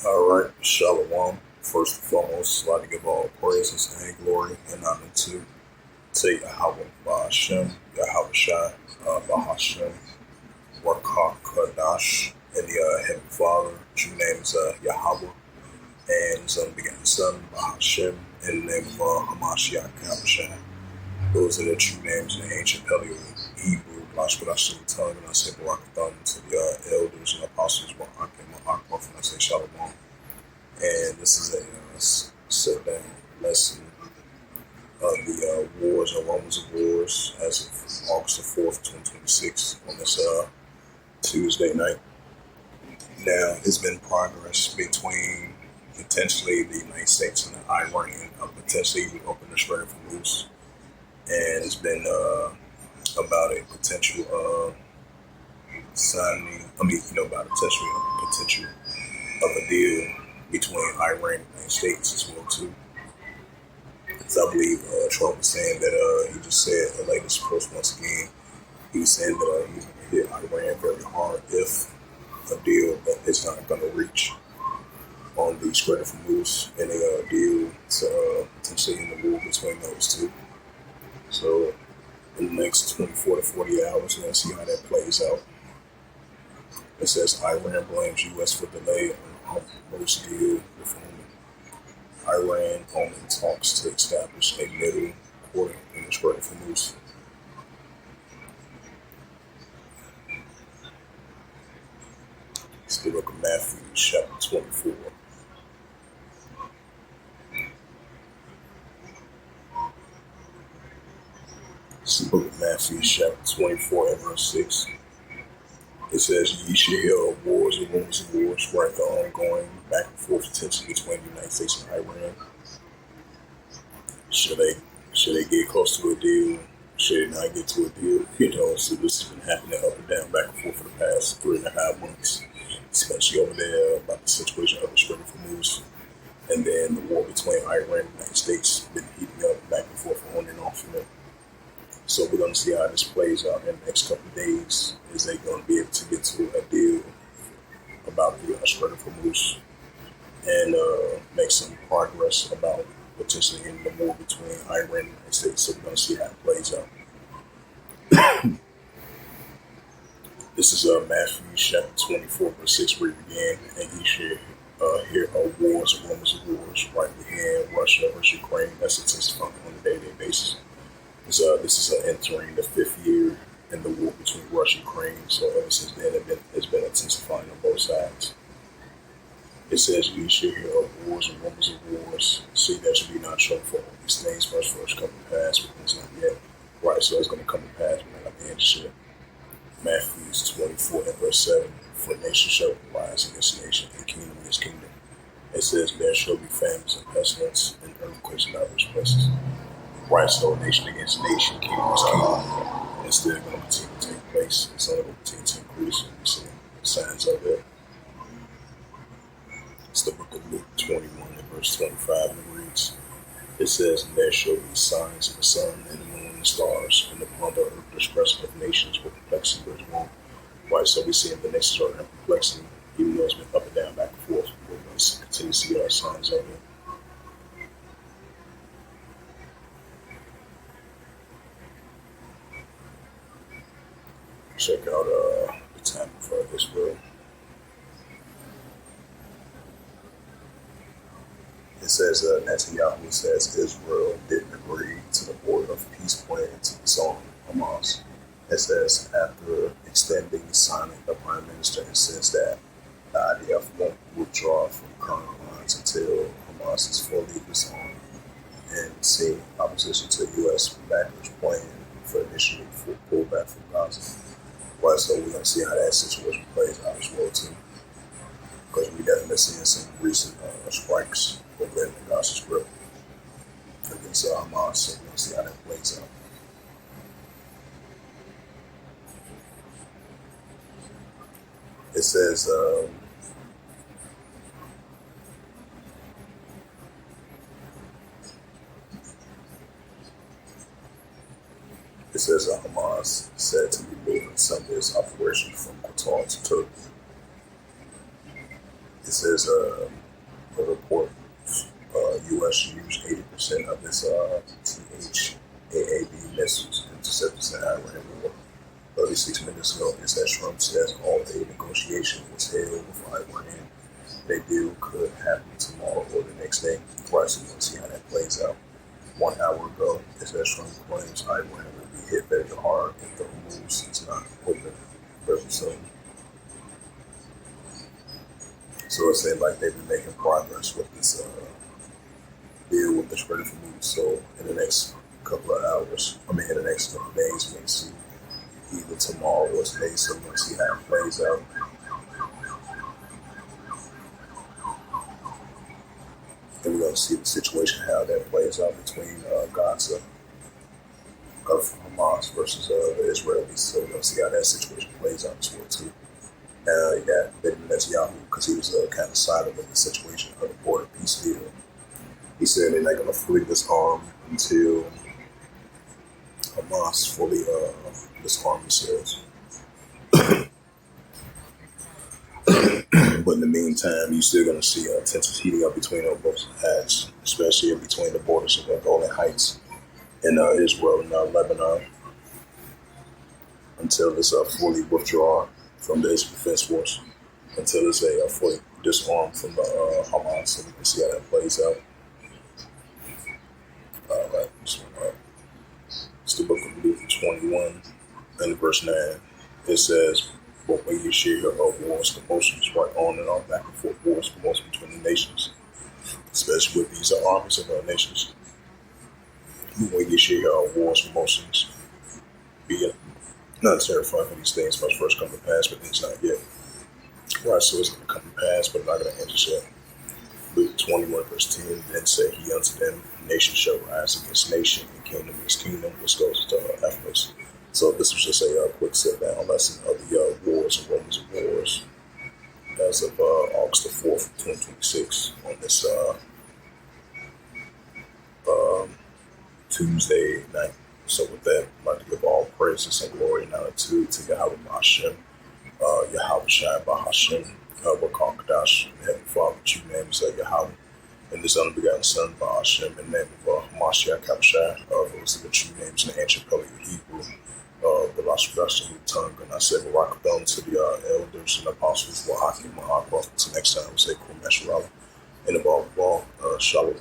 All right, Shalom. First and foremost, I'd like to give all praises and glory and honor to Yahweh Bahashem, Yahweh Shai, Bahashem, Rakah Kadash, and the Heavenly Father. True name is Yahweh, and His unbegotten Son, Bahashem, in the name of Hamashiach Yahushua. Those are the true names in the ancient Paleo Hebrew, Lashkadash to the tongue, and I say Barakathon to the elders and apostles, Barak and Ma'akbaf, and I say Shalom. And this is a sit down lesson of the Wars and Rumbles of Wars as of August the 4th, 2026, on this Tuesday night. Now, there's been progress between potentially the United States and the Iran, potentially even open the Strait of Hormuz, and it's been about a potential signing, about a potential of a deal between Iran and the United States as well too. Because I believe Trump was saying that he just said the latest post once again. He was saying that he's going to hit Iran very hard if a deal that is not going to reach on the Strait of Hormuz and a deal to potentially end the war between those two. So in the next 24 to 40 hours, we're going to see how that plays out. It says Iran blames U.S. for delay on Hormuz deal with Iran only talks to establish a middle court in the Strait of Hormuz. It's the book of Matthew, chapter 24. It's the book of Matthew, chapter 24, and verse 6. It says, "Ye shall hear of wars and rumors of wars, right? The ongoing back and forth tension between the United States and Iran. Should they get close to a deal? Should they not get to a deal? So this has been happening up and down, back and forth for the past 3.5 months, especially over there about the situation of the Strait of Hormuz. And then the war between Iran and the United States been heating up back and forth on and off from it. So we're going to see how this plays out in the next couple of days. Is they going to be able to get to a deal about the Strait of Hormuz and make some progress about potentially ending the war between Iran and the United States? So we're going to see how it plays out. This is Matthew chapter 24, verse 6, where it began, and ye shall hear of wars and rumors of wars, right behind Russia versus Ukraine. That's intensifying on a day-to-day basis. This is entering the 5th year in the war between Russia and Ukraine. So ever since then, it's been intensifying on both sides. It says, "You shall hear of wars and rumors of wars. See that you be not shown for all these things first come to pass, but it's not yet." Right, so it's going to come to pass, but not the end shit. Matthew 24 and verse 7. "For nation shall rise against nation, and kingdom against kingdom." It says, "There shall be famines and pestilence, and earthquakes in diverse places." Right, so nation against nation, kingdom against kingdom. And it's still going to continue to take place. It's only going to continue to increase. And we see signs of it. It's the book of Luke 21 and verse 25, and it reads, it says, "And there shall be signs of the sun and the moon and the stars, and upon the earth the expression of nations with perplexity as well." Right, so we see the nations are in perplexity, even though it's been up and down, back and forth. We're going to continue to see our signs of it. Check out the time for Israel. It says Netanyahu says Israel didn't agree to the border of peace plan to disarm Hamas. It says after extending the signing, the prime minister insists that the IDF won't withdraw from current lines until Hamas is fully disarmed, and seeing opposition to U.S. backers plan for initially full pullback from Gaza. Right, so we're gonna see how that situation plays out as well too, because we definitely seeing some recent strikes over in the Gaza Strip against Hamas. So we're gonna see how that plays out. It says Hamas said to be moving Sunday's operation from Qatar to Turkey. It says a report U.S. used 80% of its THAAD missiles interceptors in Iran war. 36 minutes ago, is that Trump says all-day negotiation was held with Iran. That deal could happen tomorrow or the next day. Right, so we'll see how that plays out. 1 hour ago, is that Trump claims Iran will be hit very hard if the Hormuz is not open very soon. So it seems like they've been making progress with this deal with the Strait of Hormuz. So in the next couple of hours, in the next couple of days, we're going to see either tomorrow or today, so we're going to see how it plays out. And we're going to see the situation, how that plays out between Gaza, Hamas versus the Israelis. So we're going to see how that situation plays out as well, too. You got Benjamin Netanyahu, because he was kind of silent with the situation of the border peace deal. He said they're not going to fully disarm until Hamas fully disarm themselves. But in the meantime, you're still going to see tensions heating up between both sides, especially between the borders of the Golan Heights and Israel and Lebanon, until it's fully withdrawn from the Israel Defense Force, until it's fully disarmed from the Hamas, so we can see how that plays out. Right, it's the book of Luke 21 and verse 9. It says, "But when you share wars, commotions, right on and on, back and forth wars, commotions between the nations, especially with these armies of our nations. When you share wars, commotions, be not terrified when these things must first come to pass, but it's not yet." Right, so it's going to come to pass, but not going to enter yet. Luke 21 verse 10, then said he unto them, nation shall rise against nation, and kingdom against kingdom, which goes to Ephesus. So this was just a quick sit down lesson of the wars and rumors of wars as of August the 4th, 2026 on this Tuesday night. So with that, I'd like to give all praises and glory and honor to Yahweh Hashem, Yahweh Shai Bahashem, Wakal Kadash, Heavenly Father, the true name is Yahweh, and this unbegotten Son, Bahashem, in the name of Mashiach Kabashai, those are the true names in the ancient Pele Hebrew, the Lashon Hashemite tongue, and I said Barakadon to the elders and apostles, Wahakim, Prophets. Next time we say Kum Mesharala, and above all, Shalom.